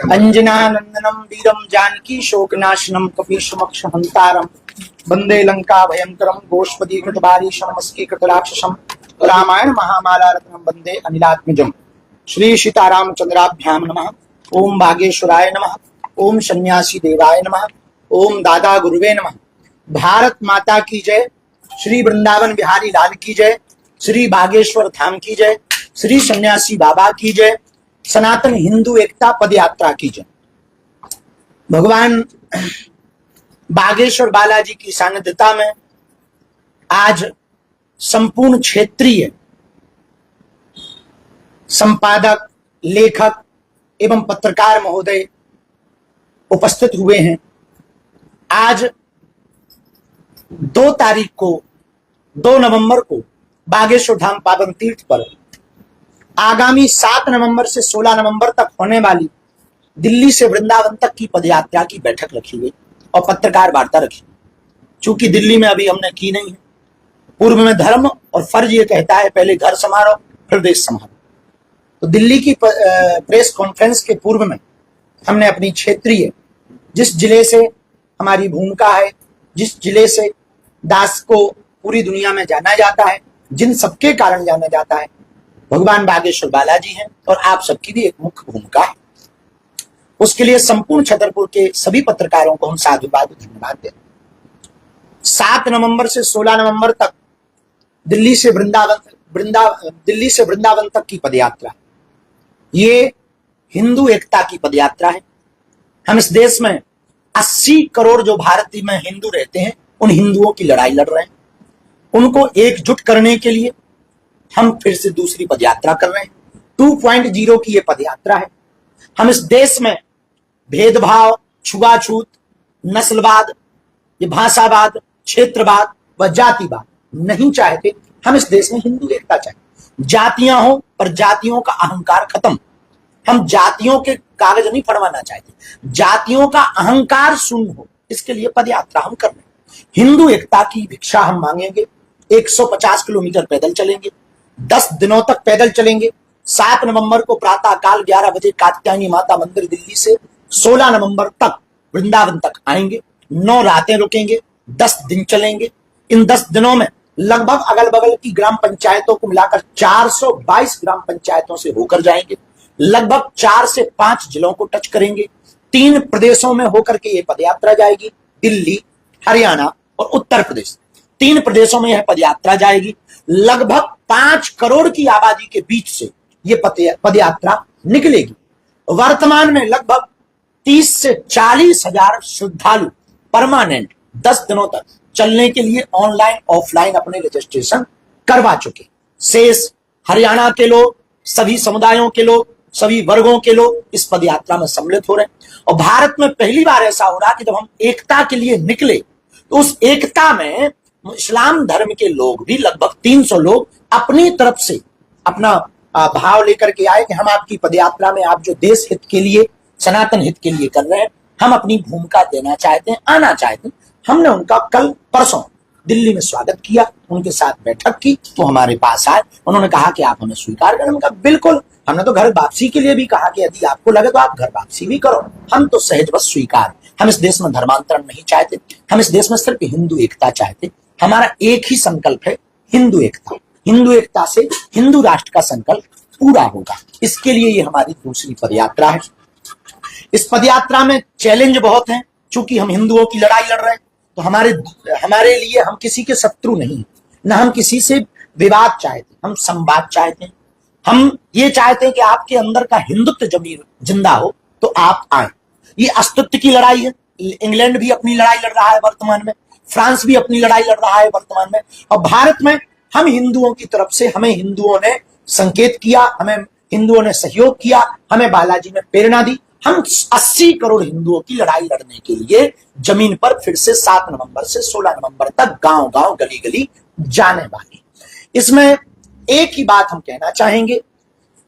अंजनानंदनम वीरम जानकी शोकनाशनम कपीशमक्ष हंतारम वंदे लंका भयंकरम गोष्पदी कृतबारीशम मस्कीकृत राक्षसम रामायण महामाला रत्नम वंदे अनिलात्मजम। श्री सीतारामचंद्राभ्याम नमः। ओम बागेश्वराय नमः। ओम सन्यासी देवाय नमः। ओम दादा गुरुवे नमः। भारत माता की जय। श्री वृंदावन बिहारी लाल की जय। श्री बागेश्वर धाम की जय। श्री सन्यासी बाबा की जय। सनातन हिंदू एकता पद यात्रा की जय। भगवान बागेश्वर बालाजी की सानिध्यता में आज संपूर्ण क्षेत्रीय संपादक, लेखक एवं पत्रकार महोदय उपस्थित हुए हैं। आज 2 तारीख को 2 नवंबर को बागेश्वर धाम पावन तीर्थ पर आगामी 7 नवंबर से 16 नवंबर तक होने वाली दिल्ली से वृंदावन तक की पदयात्रा की बैठक रखी गई और पत्रकार वार्ता रखी। चूंकि दिल्ली में अभी हमने की नहीं है, पूर्व में धर्म और फर्ज ये कहता है पहले घर संभालो फिर देश संभालो, तो दिल्ली की प्रेस कॉन्फ्रेंस के पूर्व में हमने अपनी क्षेत्रीय, जिस जिले से हमारी भूमिका है, जिस जिले से दास को पूरी दुनिया में जाना जाता है, जिन सबके कारण जाना जाता है, भगवान बागेश्वर बालाजी हैं और आप सबकी भी एक मुख्य भूमिका है। उसके लिए संपूर्ण छतरपुर के सभी पत्रकारों को हम साधुवाद धन्यवाद देते हैं। 7 नवंबर से 16 नवंबर तक दिल्ली से वृंदावन तक की पदयात्रा, ये हिंदू एकता की पदयात्रा है। हम इस देश में 80 करोड़ जो भारतीय में हिंदू रहते हैं, उन हिंदुओं की लड़ाई लड़ रहे हैं। उनको एकजुट करने के लिए हम फिर से दूसरी पदयात्रा कर रहे हैं। 2.0 की ये पदयात्रा है। हम इस देश में भेदभाव, छुआछूत, नस्लवाद, ये भाषावाद, क्षेत्रवाद व जातिवाद नहीं चाहते। हम इस देश में हिंदू एकता चाहते। जातियां हो पर जातियों का अहंकार खत्म। हम जातियों के कागज नहीं फड़वाना चाहते, जातियों का अहंकार शून्य हो, इसके लिए पदयात्रा हम कर रहे हैं। हिंदू एकता की भिक्षा हम मांगेंगे। 150 किलोमीटर पैदल चलेंगे, 10 दिनों तक पैदल चलेंगे। 7 नवंबर को प्रातः काल 11 बजे कात्यायनी माता मंदिर दिल्ली से 16 नवंबर तक वृंदावन तक आएंगे। 9 रातें रुकेंगे, 10 दिन चलेंगे। इन 10 दिनों में लगभग अगल बगल की ग्राम पंचायतों को मिलाकर 422 ग्राम पंचायतों से होकर जाएंगे। लगभग 4 से 5 जिलों को टच करेंगे। 3 प्रदेशों में होकर के ये पदयात्रा जाएगी, दिल्ली, हरियाणा और उत्तर प्रदेश। 3 प्रदेशों में यह पदयात्रा जाएगी। लगभग 5 करोड़ की आबादी के बीच से ये पदयात्रा निकलेगी। वर्तमान में लगभग 30 से 40 हजार श्रद्धालु परमानेंट 10 दिनों तक चलने के लिए ऑनलाइन ऑफलाइन अपने रजिस्ट्रेशन करवा चुके। शेष हरियाणा के लोग, सभी समुदायों के लोग, सभी वर्गों के लोग इस पदयात्रा में सम्मिलित हो रहे हैं। और भारत में पहली बार ऐसा हो रहा कि जब हम एकता के लिए निकले तो उस एकता में इस्लाम धर्म के लोग भी लगभग 300 लोग अपनी तरफ से अपना भाव लेकर के आए कि हम आपकी पदयात्रा में आप जो देश हित के लिए, सनातन हित के लिए कर रहे हैं, हम अपनी भूमिका देना चाहते हैं, आना चाहते हैं। हमने उनका कल परसों दिल्ली में स्वागत किया, उनके साथ बैठक की, तो हमारे पास आए। उन्होंने कहा कि आप हमें स्वीकार करें। हमने कहा बिल्कुल। हमने तो घर वापसी के लिए भी कहा कि यदि आपको लगे तो आप घर वापसी भी करो, हम तो सहज बस स्वीकार। हम इस देश में धर्मांतरण नहीं चाहते, हम इस देश में सिर्फ हिंदू एकता चाहते। हमारा एक ही संकल्प है, हिंदू एकता। हिंदू एकता से हिंदू राष्ट्र का संकल्प पूरा होगा। इसके लिए ये हमारी दूसरी पदयात्रा है। इस पदयात्रा में चैलेंज बहुत हैं। चूंकि हम हिंदुओं की लड़ाई लड़ रहे हैं तो हमारे लिए हम किसी के शत्रु नहीं, न हम किसी से विवाद चाहते, हम संवाद चाहते हैं। हम ये चाहते हैं कि आपके अंदर का हिंदुत्व जब जिंदा हो तो आप आए। ये अस्तित्व की लड़ाई है। इंग्लैंड भी अपनी लड़ाई लड़ रहा है वर्तमान में, फ्रांस भी अपनी लड़ाई लड़ रहा है वर्तमान में, और भारत में हम हिंदुओं की तरफ से, हमें हिंदुओं ने संकेत किया, हमें हिंदुओं ने सहयोग किया, हमें बालाजी ने प्रेरणा दी। हम 80 करोड़ हिंदुओं की लड़ाई लड़ने के लिए जमीन पर फिर से 7 नवंबर से 16 नवंबर तक गांव गांव, गली गली जाने वाले। इसमें एक ही बात हम कहना चाहेंगे,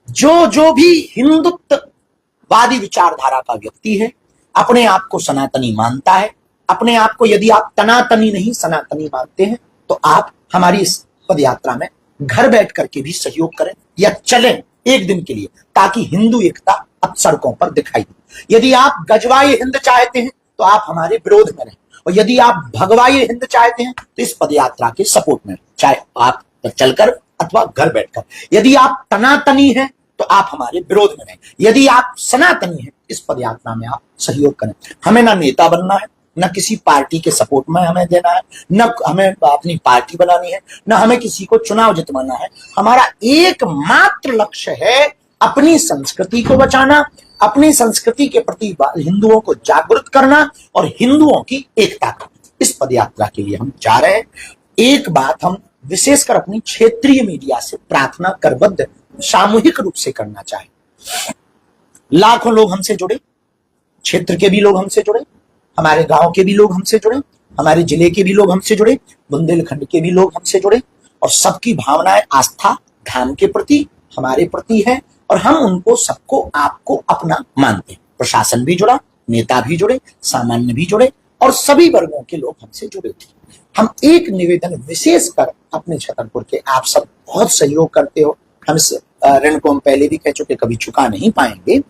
जो भी हिंदुत्ववादी विचारधारा का व्यक्ति है, अपने आप को सनातनी मानता है, अपने आप को यदि आप तनातनी नहीं सनातनी मानते हैं, तो आप हमारी इस पदयात्रा में घर बैठ करके भी सहयोग करें या चलें एक दिन के लिए, ताकि हिंदू एकता आप सड़कों पर दिखाई दें। यदि आप गजवाए हिंद चाहते हैं तो आप हमारे विरोध में रहें, और यदि आप भगवाए हिंद चाहते हैं तो इस पदयात्रा के सपोर्ट में, चाहे आप चलकर अथवा घर बैठकर। यदि आप तनातनी हैं तो आप हमारे विरोध में रहें, यदि आप सनातनी हैं इस पदयात्रा में आप सहयोग करें। हमें ना नेता बनना है, न किसी पार्टी के सपोर्ट में हमें देना है, न हमें अपनी पार्टी बनानी है, न हमें किसी को चुनाव जितवाना है। हमारा एकमात्र लक्ष्य है अपनी संस्कृति को बचाना, अपनी संस्कृति के प्रति हिंदुओं को जागरूक करना और हिंदुओं की एकता करना। इस पदयात्रा के लिए हम जा रहे हैं। एक बात हम विशेषकर अपनी क्षेत्रीय मीडिया से प्रार्थना करबद्ध सामूहिक रूप से करना चाहें। लाखों लोग हमसे जुड़े, क्षेत्र के भी लोग हमसे जुड़े, हमारे गांव के भी लोग हमसे जुड़े, हमारे जिले के भी लोग हमसे जुड़े, बुंदेलखंड के भी लोग हमसे जुड़े, और सबकी भावनाएं आस्था धाम के प्रति हमारे प्रति है, और हम उनको सबको आपको अपना मानते हैं। प्रशासन भी जुड़ा, नेता भी जुड़े, सामान्य भी जुड़े, और सभी वर्गों के लोग हमसे जुड़े थे। हम एक निवेदन विशेषकर अपने छतरपुर के, आप सब बहुत सहयोग करते हो, हम इस ऋण को हम पहले भी कह चुके, कभी चुका नहीं पाएंगे।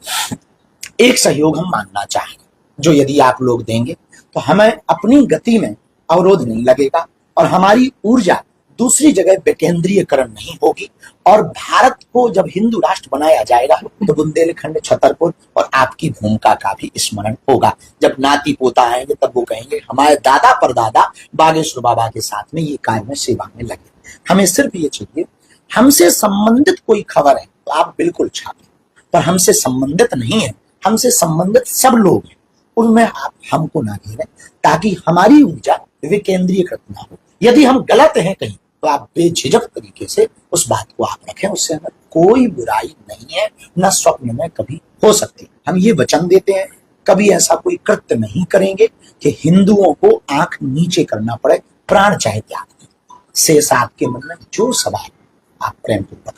एक सहयोग हम मांगना चाहेंगे, जो यदि आप लोग देंगे तो हमें अपनी गति में अवरोध नहीं लगेगा, और हमारी ऊर्जा दूसरी जगह विकेंद्रीयकरण नहीं होगी। और भारत को जब हिंदू राष्ट्र बनाया जाएगा तो बुंदेलखंड, छतरपुर और आपकी भूमिका का भी स्मरण होगा। जब नाती पोता आएंगे तब वो कहेंगे हमारे दादा परदादा बागेश्वर बाबा के साथ में ये कार्य में सेवा में लगे। हमें सिर्फ ये चाहिए, हमसे संबंधित कोई खबर है तो आप बिल्कुल छापें, पर हमसे संबंधित नहीं है, हमसे संबंधित सब लोग हैं, उनमें आप हमको ना घेरें, ताकि हमारी ऊर्जा विकेंद्रीकृत ना हो। यदि हम गलत हैं कहीं तो आप बेझिझक तरीके से उस बात को आप रखें, उससे हमें कोई बुराई नहीं है, न स्वप्न में कभी हो सकती। हम ये वचन देते हैं कभी ऐसा कोई कृत्य नहीं करेंगे कि हिंदुओं को आंख नीचे करना पड़े, प्राण चाहे त्याग दें। शेष आपके मन में जो सवाल आप प्रेम पूर्वक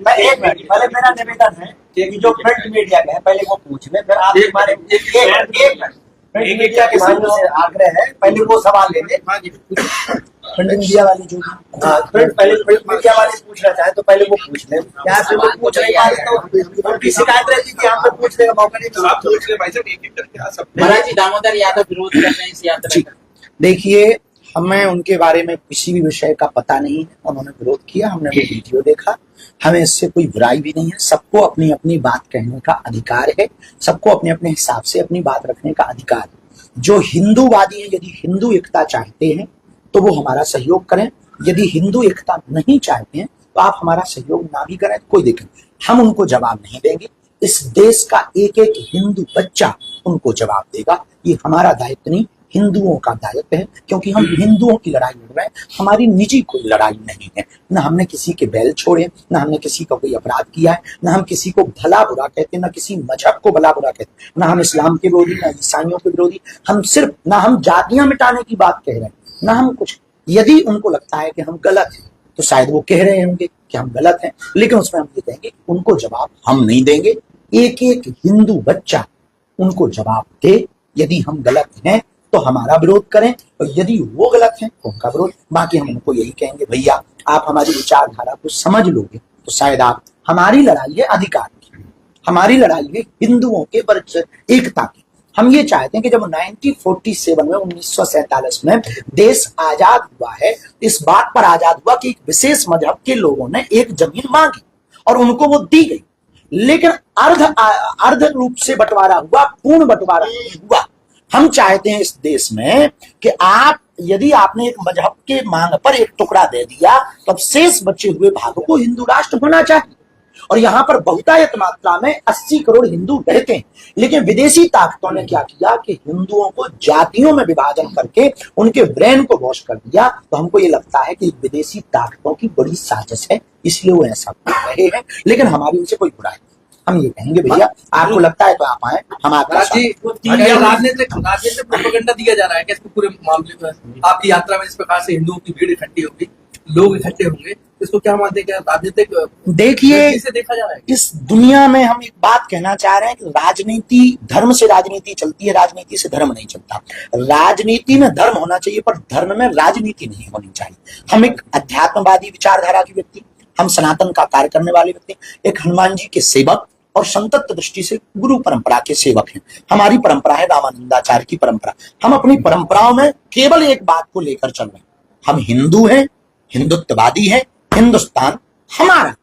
पहले मेरा निवेदन है कि जो प्रिंट मीडिया का है पहले वो पूछ ले, फिर आप हमारे प्रिंट मीडिया के भाइयों से आग्रह है पहले वो सवाल ले ले। प्रिंट मीडिया वाली जो पहले प्रिंट मीडिया वाले पूछना चाहे तो पहले वो पूछ ले। यहाँ से लोग पूछ नहीं पाए तो उनकी शिकायत रहती थी, यहाँ पे पूछने का मौका नहीं, तो आप पूछ ले भाई साहब, एक एक करके। महाराज जी, दामोदर यादव विरोध कर रहे हैं इस यात्रा का। देखिए, हमें उनके बारे में किसी भी विषय का पता नहीं है, उन्होंने विरोध किया, हमने वो वीडियो देखा, हमें इससे कोई बुराई भी नहीं है। सबको अपनी अपनी बात कहने का अधिकार है, सबको अपने अपने हिसाब से अपनी बात रखने का अधिकार है। जो हिंदूवादी है, यदि हिंदू एकता चाहते हैं तो वो हमारा सहयोग करें, यदि हिंदू एकता नहीं चाहते हैं तो आप हमारा सहयोग ना भी करें, कोई दिक्कत नहीं, हम उनको जवाब नहीं देंगे। इस देश का एक एक हिंदू बच्चा उनको जवाब देगा। ये हमारा दायित्व नहीं, हिंदुओं का दायित्व है, क्योंकि हम हिंदुओं की लड़ाई लड़ रहे हैं, हमारी निजी कोई लड़ाई नहीं है। न हमने किसी के बैल छोड़े, न हमने किसी का कोई अपराध किया है, न हम किसी को भला बुरा कहते, न किसी मजहब को भला बुरा कहते, न हम इस्लाम के विरोधी, न ईसाइयों के विरोधी, हम सिर्फ, न हम जातियां मिटाने की बात कह रहे हैं, न हम कुछ। यदि उनको लगता है कि हम गलत हैं तो शायद वो कह रहे होंगे कि हम गलत हैं, लेकिन उसमें हम ये कहेंगे उनको जवाब हम नहीं देंगे। एक एक हिंदू बच्चा उनको जवाब दे, यदि हम गलत हैं तो हमारा विरोध करें, और यदि वो गलत हैं तो उनका विरोध। बाकी हम उनको यही कहेंगे, भैया आप हमारी विचारधारा को समझ लोगे तो शायद आप, हमारी लड़ाई है अधिकार की, हमारी लड़ाई है हिंदुओं के एकता की। हम ये चाहते हैं कि जब 1947 में 1947 में देश आजाद हुआ है, इस बात पर आजाद हुआ कि एक विशेष मजहब के लोगों ने एक जमीन मांगी और उनको वो दी गई, लेकिन अर्ध रूप से बंटवारा हुआ, पूर्ण बंटवारा नहीं हुआ। हम चाहते हैं इस देश में कि आप, यदि आपने एक मजहब के मांग पर एक टुकड़ा दे दिया तो अब शेष बचे हुए भागों को हिंदू राष्ट्र होना चाहिए। और यहाँ पर बहुतायत मात्रा में 80 करोड़ हिंदू रहते हैं, लेकिन विदेशी ताकतों ने क्या किया कि हिंदुओं को जातियों में विभाजन करके उनके ब्रेन को वॉश कर दिया। तो हमको ये लगता है कि विदेशी ताकतों की बड़ी साजिश है, इसलिए वो ऐसा कर रहे हैं, लेकिन हमारी उनसे कोई बुराई नहीं। हम ये कहेंगे, भैया आपको लगता है तो आप आए, हम आपका राजनीतिक प्रोपेगेंडा दिया जा रहा है कि इसको पूरे मामले में आपकी यात्रा में इस प्रकार से हिंदुओं की भीड़ इकट्ठी होगी, लोग इकट्ठे होंगे, इसको क्या मानते हैं? क्या राजनीतिक देखिए से देखा जा रहा है? इस दुनिया में हम एक बात कहना चाह रहे हैं कि राजनीति, धर्म से राजनीति चलती है, राजनीति से धर्म नहीं चलता। राजनीति में धर्म होना चाहिए पर धर्म में राजनीति नहीं होनी चाहिए। हम एक अध्यात्मवादी विचारधारा के व्यक्ति, हम सनातन का कार्य करने वाले व्यक्ति, एक हनुमान जी के सेवक और संतत दृष्टि से गुरु परंपरा के सेवक हैं। हमारी परंपरा है रामानंदाचार्य की परंपरा। हम अपनी परंपराओं में केवल एक बात को लेकर चल रहे हैं, हम हिंदू हैं, हिंदुत्ववादी हैं, हिंदुस्तान हमारा।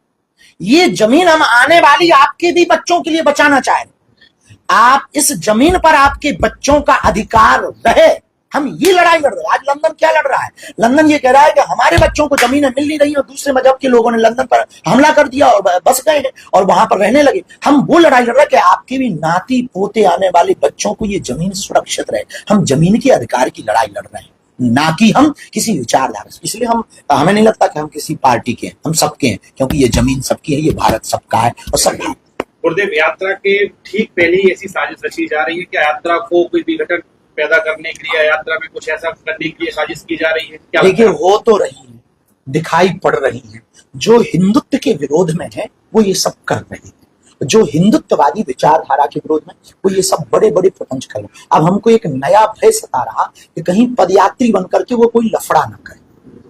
ये जमीन हम आने वाली आपके भी बच्चों के लिए बचाना चाह रहे हैं। आप इस जमीन पर आपके बच्चों का अधिकार रहे, हम ये लड़ाई लड़ रहे हैं। आज लंदन क्या लड़ रहा है? लंदन ये कह रहा है कि हमारे बच्चों को जमीनें मिल नहीं रही और दूसरे मजहब के लोगों ने लंदन पर हमला कर दिया और बस गए हैं और वहां पर रहने लगे। हम वो लड़ाई लड़ रहे हैं कि आपके भी नाती पोते आने वाले बच्चों को ये जमीन सुरक्षित रहे। हम जमीन के अधिकार की लड़ाई लड़ रहे हैं, ना कि हम किसी विचारधारा से। इसलिए हमें नहीं लगता कि हम किसी पार्टी के हैं, हम सबके हैं, क्योंकि ये जमीन सबकी है, ये भारत सबका है और सबका। गुरुदेव, यात्रा के ठीक पहले ही ऐसी साजिश रची जा रही है कि यात्रा को कोई विघटन पैदा करने के लिए, यात्रा में कुछ ऐसा करने के लिए साजिश की जा रही है? क्या देखिए, हो तो रही है, दिखाई पड़ रही है। जो हिंदुत्व के विरोध में है वो ये सब कर रहे हैं, जो हिंदुत्ववादी विचारधारा के विरोध में वो ये सब बड़े बड़े प्रपंच कर रहे हैं। अब हमको एक नया भय सता रहा कि कहीं पदयात्री बनकर के वो कोई लफड़ा ना करे।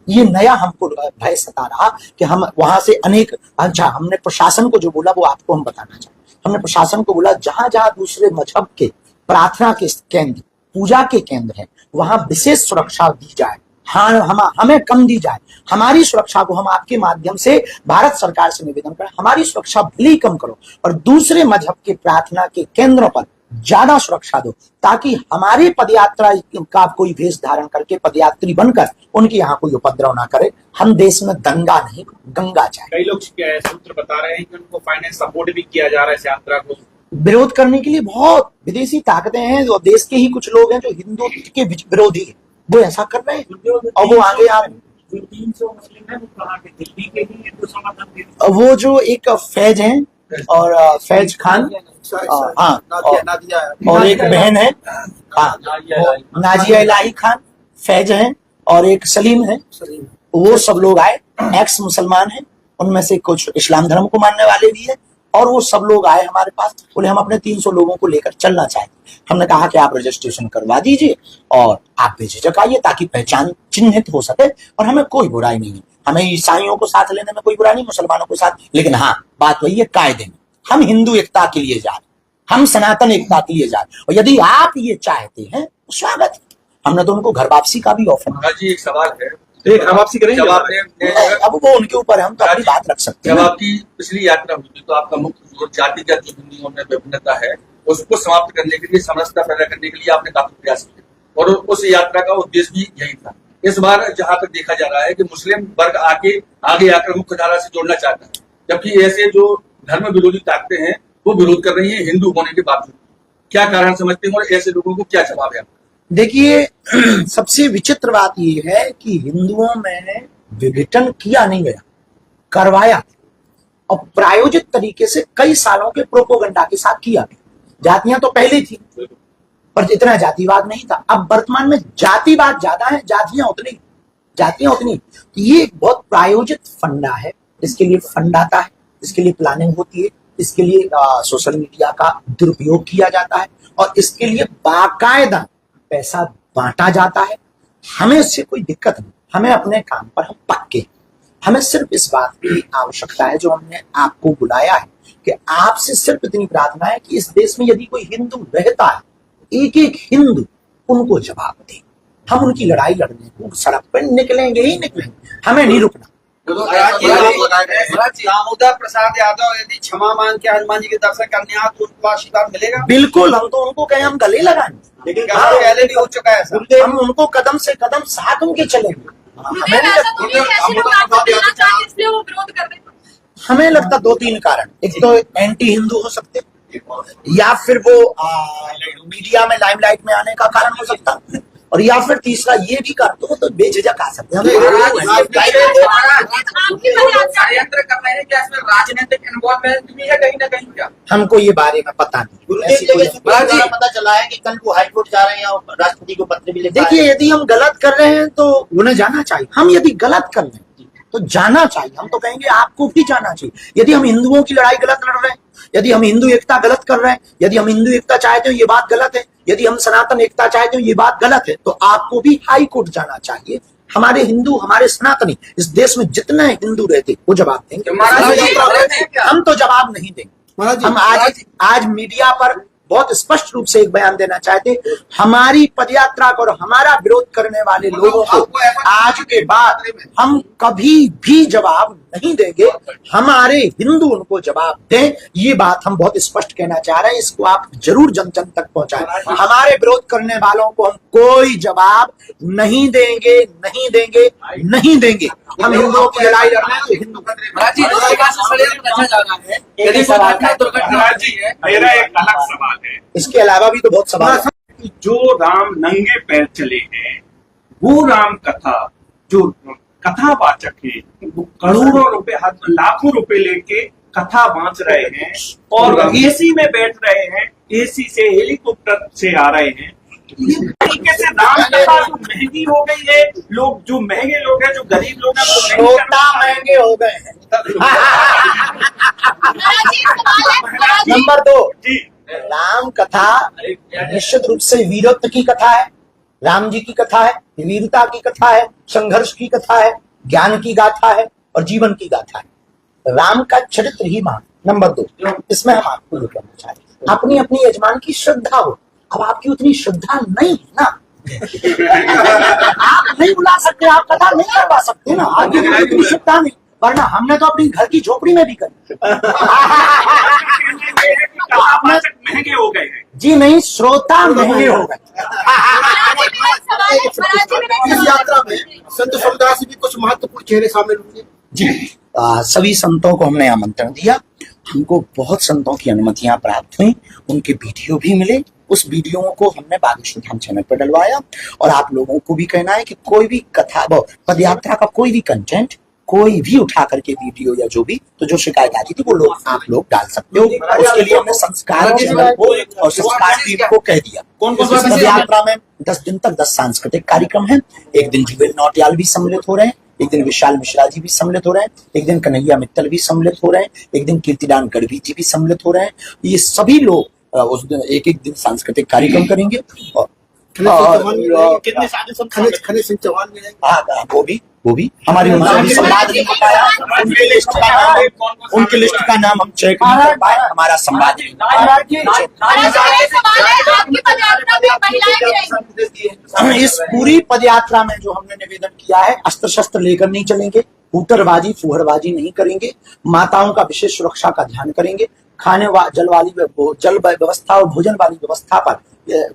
ये नया हमको भय सता रहा कि हम वहां से अनेक, अच्छा, हमने प्रशासन को जो बोला वो आपको हम बताना चाहते। हमने प्रशासन को बोला जहां जहां दूसरे मजहब के प्रार्थना के केंद्र, पूजा के केंद्र है, वहां विशेष सुरक्षा दी जाए। हाँ, हमें कम दी जाए। हमारी सुरक्षा को हम आपके माध्यम से भारत सरकार से निवेदन करें, हमारी सुरक्षा भले ही कम करो और दूसरे मजहब के प्रार्थना के केंद्रों पर ज्यादा सुरक्षा दो, ताकि हमारी पदयात्रा का कोई वेश धारण करके पदयात्री बनकर उनके यहाँ कोई उपद्रव ना करे। हम देश में दंगा नहीं, गंगा चाहे। कई लोग सूत्र बता रहे हैं कि उनको फाइनेंस सपोर्ट भी किया जा रहा है इस यात्रा को विरोध करने के लिए। बहुत विदेशी ताकतें हैं और देश के ही कुछ लोग हैं जो हिंदुत्व के विरोधी हैं, वो ऐसा कर रहे हैं और वो आगे आ रहे हैं। जो 300 मुस्लिम है वो कहाँ के? दिल्ली के ही तो समर्थन। वो जो एक फैज है और फैज खान, हाँ, और एक बहन है, हाँ, नाजिया इलाही खान, फैज है और एक सलीम है। वो सब लोग आए, एक्स मुसलमान हैं, उनमें से कुछ इस्लाम धर्म को मानने वाले भी है और वो सब लोग आए हमारे पास, बोले हम अपने 300 लोगों को लेकर चलना चाहते। हमने कहा कि आप रजिस्ट्रेशन करवा दीजिए और आप बेझिझक आइए ताकि पहचान चिन्हित हो सके और हमें कोई बुराई नहीं है। हमें ईसाइयों को साथ लेने में कोई बुराई नहीं, मुसलमानों को साथ, लेकिन हाँ, बात वही है कायदे में। हम हिंदू एकता के लिए जा रहे, हम सनातन एकता के लिए जा रहे, और यदि आप ये चाहते हैं तो स्वागत है। हमने तो उनको घर वापसी का भी ऑफर। जी, एक सवाल है, घर वापसी करेंगे? अब वो उनके ऊपर है, हम तो अपनी बात रख सकते हैं। जब आपकी पिछली यात्रा हुई थी तो आपका मुख्य जोर जातिगत जो हिंदुओं में विभिन्नता है उसको समाप्त करने के लिए, समरसता पैदा करने के लिए आपने काफी प्रयास किए और उस यात्रा का उद्देश्य भी यही था। इस बार जहां तक देखा जा रहा है कि मुस्लिम वर्ग आगे आकर मुख्य धारा से जोड़ना चाहता है, जबकि ऐसे जो धर्म विरोधी ताकतें हैं वो विरोध कर रही है हिंदू होने के बावजूद। क्या कारण समझते हैं और ऐसे लोगों को क्या जवाब है? देखिए, सबसे विचित्र बात यह है कि हिंदुओं में विघटन किया नहीं गया, करवाया और प्रायोजित तरीके से कई सालों के प्रोपोगंडा के साथ किया गया। जातियां तो पहले थी पर इतना जातिवाद नहीं था। अब वर्तमान में जातिवाद ज्यादा है, जातियां उतनी। ये एक बहुत प्रायोजित फंडा है, इसके लिए फंड आता है, इसके लिए प्लानिंग होती है, इसके लिए सोशल मीडिया का दुरुपयोग किया जाता है और इसके लिए बाकायदा पैसा बांटा जाता है। हमें इससे कोई दिक्कत नहीं, हमें अपने काम पर हम पक्के। हमें सिर्फ इस बात की आवश्यकता है, जो हमने आपको बुलाया है, कि आपसे सिर्फ इतनी प्रार्थना है कि इस देश में यदि कोई हिंदू रहता है, एक एक हिंदू उनको जवाब दे। हम उनकी लड़ाई लड़ने को सड़क पर निकलेंगे ही निकलेंगे, हमें नहीं रुकना। दामोदर प्रसाद यादव यदि क्षमा मांग के हनुमान जी के दर्शन करने आए तो उनको आशीर्वाद मिलेगा? बिल्कुल, हम तो उनको कहें हम गले लगाएंगे, लेकिन पहले भी हो चुका है सर। हम उनको कदम से कदम साथ उनके चलेंगे। हमें लगता 2-3 कारण, एक तो एंटी हिंदू हो सकते, या फिर वो मीडिया में लाइमलाइट में आने का कारण हो सकता, और या फिर तीसरा ये भी कर दो तो बेझिझक आ सकते हैं। राजनीतिक इन्वॉल्वमेंट भी है कहीं ना कहीं? क्या हमको ये बारे में पता नहीं। पता चला है कि कल वो हाईकोर्ट जा रहे हैं और राष्ट्रपति को पत्र भी लिखा है। देखिए, यदि हम गलत कर रहे हैं तो उन्हें जाना चाहिए। हम यदि गलत कर रहे हैं तो जाना चाहिए, हम तो कहेंगे आपको भी जाना चाहिए। यदि हम हिंदुओं की लड़ाई गलत लड़ रहे हैं, यदि हम हिंदू एकता गलत कर रहे हैं, यदि हम हिंदू एकता चाहते हो ये बात गलत है, यदि हम सनातन एकता चाहते हो ये बात गलत है, तो आपको भी हाई कोर्ट जाना चाहिए। हमारे हिंदू, हमारे सनातनी इस देश में जितने हिंदू रहते वो जवाब देंगे। हम तो जवाब नहीं देंगे। हम आज मीडिया पर बहुत स्पष्ट रूप से एक बयान देना चाहते, हमारी पदयात्रा को और हमारा विरोध करने वाले लोगों को आज के बाद हम कभी भी जवाब नहीं देंगे। हमारे हिंदू उनको जवाब दें, ये बात हम बहुत स्पष्ट कहना चाह रहे हैं। इसको आप जरूर जन जन तक पहुंचाएं। हमारे विरोध करने वालों को हम कोई जवाब नहीं देंगे, नहीं देंगे, नहीं देंगे। हम हिंदुओं की लड़ाई लड़ रहे हैं तो हिंदू मेरा एक अलग सवाल है, इसके अलावा भी तो बहुत सवाल है। कि जो राम नंगे पैर चले हैं, वो राम कथा जो कथावाचक है, वो करोड़ों रुपए, लाखों रुपए लेके कथा बांच रहे हैं और एसी में बैठ रहे हैं, एसी से हेलीकॉप्टर से आ रहे हैं। इस तरीके से राम कथा जो महंगी हो गई है, लोग जो महंगे लोग हैं, जो गरीब लोग हैं, वो श्रोता महंगे हो गए हैं। नंबर 2, जी राम कथा निश्चित रूप से वीरत्व की कथा है, राम जी की कथा है, वीरता की कथा है, संघर्ष की कथा है, ज्ञान की गाथा है और जीवन की गाथा है। राम का चरित्र ही महान। नंबर 2, इसमें हम आपको ये कहना चाहते, अपनी अपनी यजमान की श्रद्धा हो। अब आपकी उतनी श्रद्धा नहीं है ना, आप नहीं बुला सकते, आप कथा नहीं करवा सकते ना, आपकी उतनी श्रद्धा नहीं। वरना हमने तो अपनी घर की झोपड़ी में भी करी। महंगे हो गए हैं जी नहीं, श्रोता महंगे हो गए। इस यात्रा में संत समुदाय से भी कुछ महत्वपूर्ण चेहरे शामिल होंगे जी। सभी संतों को हमने आमंत्रण दिया। हमको बहुत संतों की अनुमतियां प्राप्त हुई, उनके वीडियो भी मिले। उस वीडियो को हमने बागेश्वर धाम चैनल पर डलवाया और आप लोगों को भी कहना है कि कोई भी कथा, पदयात्रा का कोई भी कंटेंट कोई भी उठा करके वीडियो या जो भी, तो जो शिकायत आती थी वो आप लोग डाल सकते हो। उसके लिए हमने संस्कार चैनल को और संस्कार टीम को कह दिया। पदयात्रा में 10 दिन तक 10 सांस्कृतिक कार्यक्रम है। एक दिन जुबेल नौटियाल भी सम्मिलित हो रहे हैं, एक दिन विशाल मिश्रा जी भी सम्मिलित हो रहे हैं, एक दिन कन्हैया मित्तल भी सम्मिलित हो रहे हैं, एक दिन कीर्तिदान गढ़वी जी भी सम्मिलित हो रहे हैं। ये सभी लोग उस दिन एक दिन सांस्कृतिक कार्यक्रम करेंगे। और कितने खनिज सिंह चौहान मिलेंगे? हाँ, वो भी हमारी उनसे संवाद नहीं हो पाया। उनकी लिस्ट का नाम हम चेक नहीं कर पाए, हमारा संवाद नहीं। इस पूरी पदयात्रा में जो हमने निवेदन किया है, अस्त्र शस्त्र लेकर नहीं चलेंगे, हुटरबाजी फुहरबाजी नहीं करेंगे, माताओं का विशेष सुरक्षा का ध्यान करेंगे, जल व्यवस्था और भोजन वाली व्यवस्था पर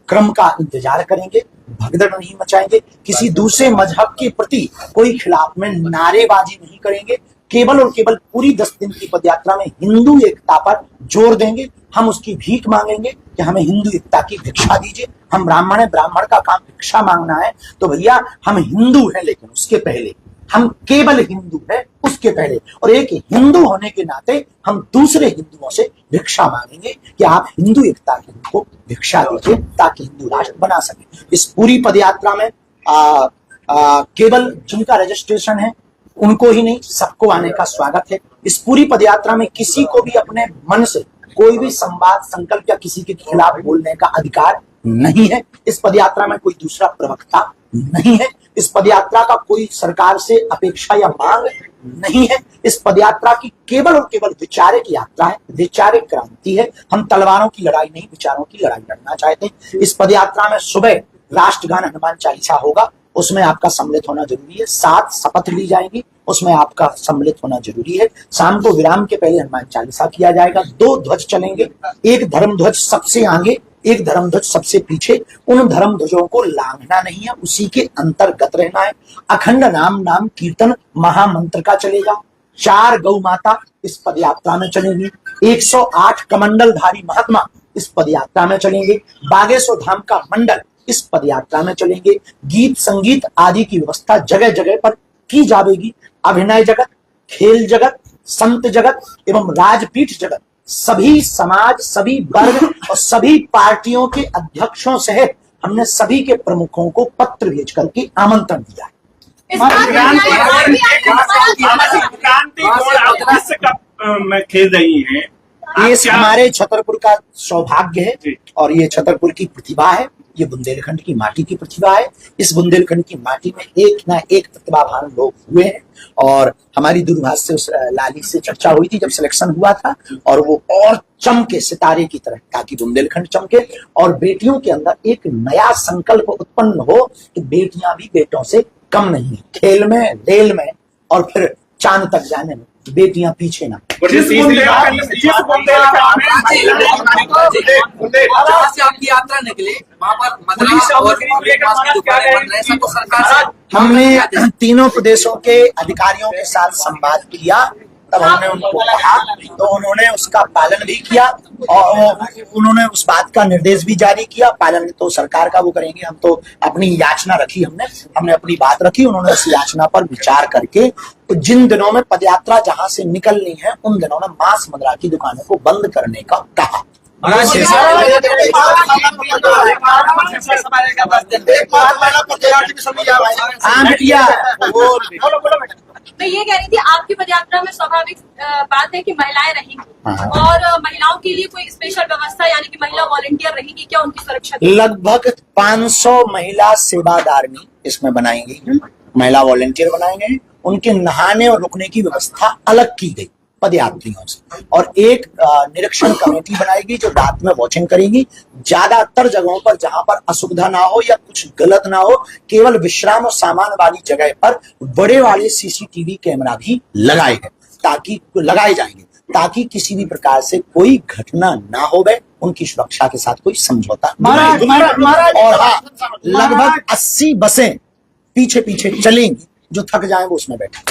क्रम का इंतजार करेंगे, भगदड़ नहीं मचाएंगे, किसी दूसरे मजहब के प्रति कोई खिलाफ में नारेबाजी नहीं करेंगे। केवल और केवल पूरी 10 दिन की पदयात्रा में हिंदू एकता पर जोर देंगे। हम उसकी भीख मांगेंगे कि हमें हिंदू एकता की भिक्षा दीजिए। हम ब्राह्मण है, ब्राह्मण का काम भिक्षा मांगना है, तो भैया हम हिंदू हैं, लेकिन उसके पहले हम केवल हिंदू हैं, उसके पहले। और एक हिंदू होने के नाते हम दूसरे हिंदुओं से भिक्षा मांगेंगे कि आप हिंदू एकता के को भिक्षा दीजिए ताकि हिंदू राष्ट्र बना सके। इस पूरी पदयात्रा में केवल जिनका रजिस्ट्रेशन है उनको ही नहीं, सबको आने का स्वागत है। इस पूरी पदयात्रा में किसी को भी अपने मन से कोई भी संवाद, संकल्प या किसी के खिलाफ बोलने का अधिकार नहीं है। इस पदयात्रा में कोई दूसरा प्रवक्ता नहीं है। इस पदयात्रा का कोई सरकार से अपेक्षा या मांग नहीं है। इस पदयात्रा की केवल और केवल विचारिक यात्रा है, विचारिक क्रांति है। हम तलवारों की लड़ाई नहीं, विचारों की लड़ाई लड़ना चाहते हैं। इस पदयात्रा में सुबह राष्ट्रगान हनुमान चालीसा होगा, उसमें आपका सम्मिलित होना जरूरी है। 7 शपथ ली जाएगी, उसमें आपका सम्मिलित होना जरूरी है। शाम को विराम के पहले हनुमान चालीसा किया जाएगा। 2 ध्वज चलेंगे, एक धर्म ध्वज सबसे आगे, एक धर्म ध्वज सबसे पीछे। उन धर्म ध्वजों को लांघना नहीं है, उसी के अंतर्गत रहना है। अखंड नाम कीर्तन महामंत्र का चलेगा। 4 गौ माता इस पदयात्रा में चलेंगी। 108 कमंडलधारी महात्मा इस पदयात्रा में चलेंगे। बागेश्वर धाम का मंडल इस पदयात्रा में चलेंगे। गीत संगीत आदि की व्यवस्था जगह जगह पर की जाएगी। अभिनय जगत, खेल जगत, संत जगत एवं राजपीठ जगत, सभी समाज, सभी वर्ग और सभी पार्टियों के अध्यक्षों सहित हमने सभी के प्रमुखों को पत्र भेज करके आमंत्रण दिया है। खेल रही है, ये हमारे छतरपुर का सौभाग्य है और ये छतरपुर की प्रतिभा है। ये बुंदेलखंड की माटी की प्रतिभा है। इस बुंदेलखंड की माटी में एक ना एक प्रतिभावान लोग हुए हैं और हमारी दूरभाष से उस लाली से चर्चा हुई थी जब सिलेक्शन हुआ था, और वो और चमके सितारे की तरह, ताकि बुंदेलखंड चमके और बेटियों के अंदर एक नया संकल्प उत्पन्न हो कि बेटियां भी बेटों से कम नहीं है, खेल में, रेल में और फिर चांद तक जाने में बेटियां पीछे ना। जहाँ से आपकी यात्रा निकले वहाँ पर मदरा और दुकानें बन रहे हैं, तो सरकार हमने तीनों प्रदेशों के अधिकारियों के साथ संवाद किया, तब हमने उनको कहा तो उन्होंने उसका पालन भी किया और उन्होंने उस बात का निर्देश भी जारी किया। पालन तो सरकार का वो करेंगे, हम तो अपनी याचना रखी, हमने अपनी बात रखी, उन्होंने उस याचना पर विचार करके तो जिन दिनों में पदयात्रा जहां से निकलनी है उन दिनों में मांस मदिरा की दुकानों को बंद करने का कहा। मैं ये कह रही थी, आपकी पदयात्रा में स्वाभाविक बात है कि महिलाएं रहेंगी और महिलाओं के लिए कोई स्पेशल व्यवस्था यानी कि महिला वॉलंटियर रहेगी क्या उनकी सुरक्षा? लगभग 500 महिला सेवादारनी इसमें बनाई गई, महिला वॉलंटियर बनाए गए, उनके नहाने और रुकने की व्यवस्था अलग की गई पदयात्रियों से, और एक निरीक्षण कमेटी बनाएगी जो रात में वॉचिंग करेगी। ज्यादातर जगहों पर जहां पर असुविधा ना हो या कुछ गलत ना हो, केवल विश्राम और सामान वाली जगह पर बड़े वाले सीसीटीवी कैमरा भी लगाए जाएंगे ताकि किसी भी प्रकार से कोई घटना ना हो, उनकी सुरक्षा के साथ कोई समझौता नहीं। और हाँ, लगभग 80 बसें पीछे पीछे चलेंगी, जो थक जाए वो उसमें बैठे।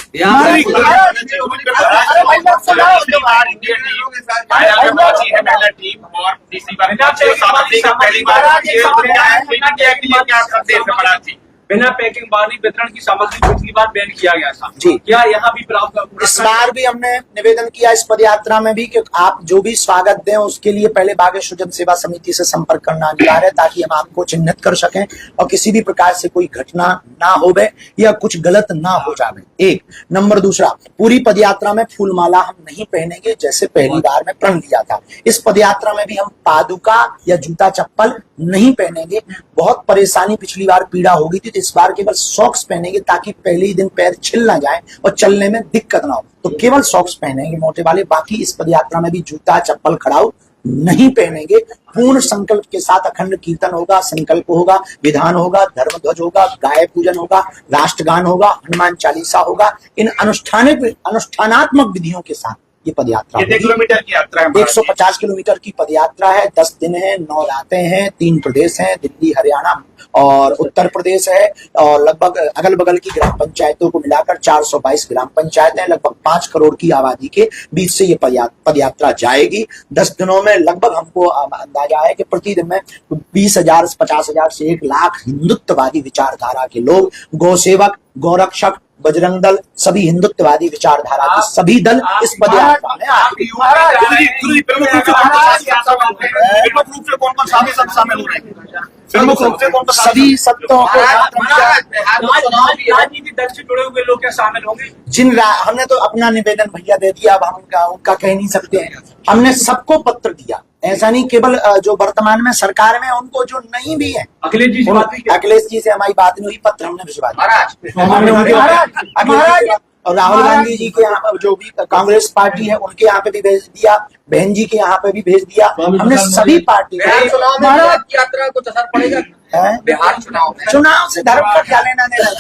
बिना पैकिंग पानी वितरण की सामग्री पिछली बार बैन किया गया था जी, क्या यहाँ भी प्रावधान? इस बार भी हमने निवेदन किया इस पदयात्रा में भी कि आप जो भी स्वागत दें उसके लिए पहले बागेश्वर जन सेवा समिति से संपर्क करना अनिवार्य है, ताकि हम आपको चिन्हित कर सकें और किसी भी प्रकार से कोई घटना ना होवे या कुछ गलत ना हो जावे। एक नंबर। दूसरा, पूरी पदयात्रा में फूलमाला हम नहीं पहनेंगे जैसे पहली बार में प्रण लिया था। इस पदयात्रा में भी हम पादुका या जूता चप्पल नहीं पहनेंगे। बहुत परेशानी पिछली बार पीड़ा हो गई थी, तो इस बार केवल सॉक्स पहनेंगे ताकि पहले ही दिन पैर छिल ना जाए और चलने में दिक्कत ना हो, तो केवल सॉक्स पहनेंगे मोटे वाले। बाकी इस पदयात्रा में भी जूता चप्पल खड़ाऊ नहीं पहनेंगे। पूर्ण संकल्प के साथ अखंड कीर्तन होगा, संकल्प होगा, विधान होगा, धर्म ध्वज होगा, गाय पूजन होगा, राष्ट्रगान होगा, हनुमान चालीसा होगा। इन अनुष्ठानात्मक विधियों के साथ ये पदयात्रा, 150 की यात्रा है, 150 किलोमीटर की पदयात्रा है। 10 दिन है, 9 रातें हैं, 3 प्रदेश हैं, दिल्ली, हरियाणा और उत्तर प्रदेश है, और लगभग अगल बगल की ग्राम पंचायतों को मिलाकर 422 ग्राम पंचायतें, लगभग 5 करोड़ की आबादी के बीच से ये पदयात्रा जाएगी। 10 दिनों में लगभग हमको अंदाजा है कि प्रतिदिन में 20,000 से 50,000 से 1 लाख हिंदुत्ववादी विचारधारा के लोग, गौसेवक, गौरक्षक, बजरंग दल, सभी हिंदुत्ववादी विचारधारा के सभी दल इस पदयात्रा में सभी सत्तों को राजनीतिक दल से जुड़े हुए लोग क्या शामिल होंगे? हमने तो अपना निवेदन भैया दे दिया, अब हम उनका कह नहीं सकते हैं। हमने सबको पत्र दिया, ऐसा नहीं केवल जो वर्तमान में सरकार में उनको, जो नहीं भी है। अखिलेश जी से हमारी बात नहीं हुई, पत्र हमने भिजवा दिया। और राहुल गांधी जी के यहाँ जो भी कांग्रेस पार्टी है उनके यहाँ पे भी भेज दिया, बहन जी के यहाँ पे भी भेज दिया। हमने सभी पार्टी यात्रा को असर पड़ेगा बिहार चुनाव से धर्म का क्या लेना देना?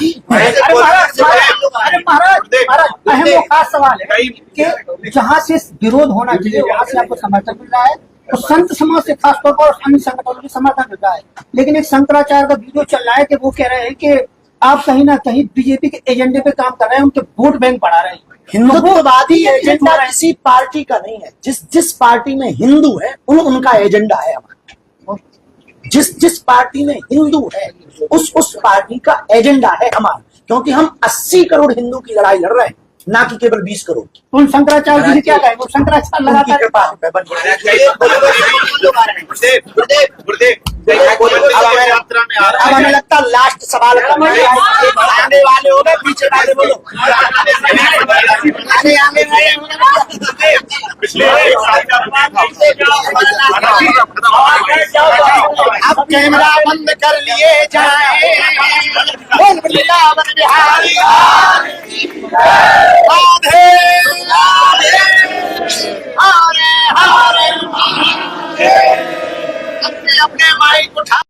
अहम खास सवाल है कि जहाँ से विरोध होना चाहिए वहाँ से आपको समर्थन मिल रहा है, तो संत समाज से खासतौर पर अन्य संगठनों को समर्थन मिल रहा है। लेकिन एक शंकराचार्य का वीडियो चल रहा है कि वो कह रहे हैं कि आप कहीं ना कहीं बीजेपी के एजेंडे पे काम कर रहे हैं, उनके वोट बैंक बढ़ा रहे हैं। हिंदुत्ववादी एजेंडा किसी पार्टी का नहीं है। जिस पार्टी में हिंदू है उनका एजेंडा है हमारा। जिस पार्टी में हिंदू है उस पार्टी का एजेंडा है हमारा, क्योंकि हम 80 करोड़ हिंदू की लड़ाई लड़ रहे हैं, ना कि केवल 20 करोड़ की। उन शंकराचार्य जी क्या कहें? वो शंकराचार्य लगातार अब हमें लगता लास्ट सवाल आने वाले हो गए, पीछे वाले बोलो। पिछले एक साल का अब कैमरा बंद कर लिए जाए, बोल वृंदावन बिहारी राधे राधे, हरे हरे, अपने अपने माइक उठा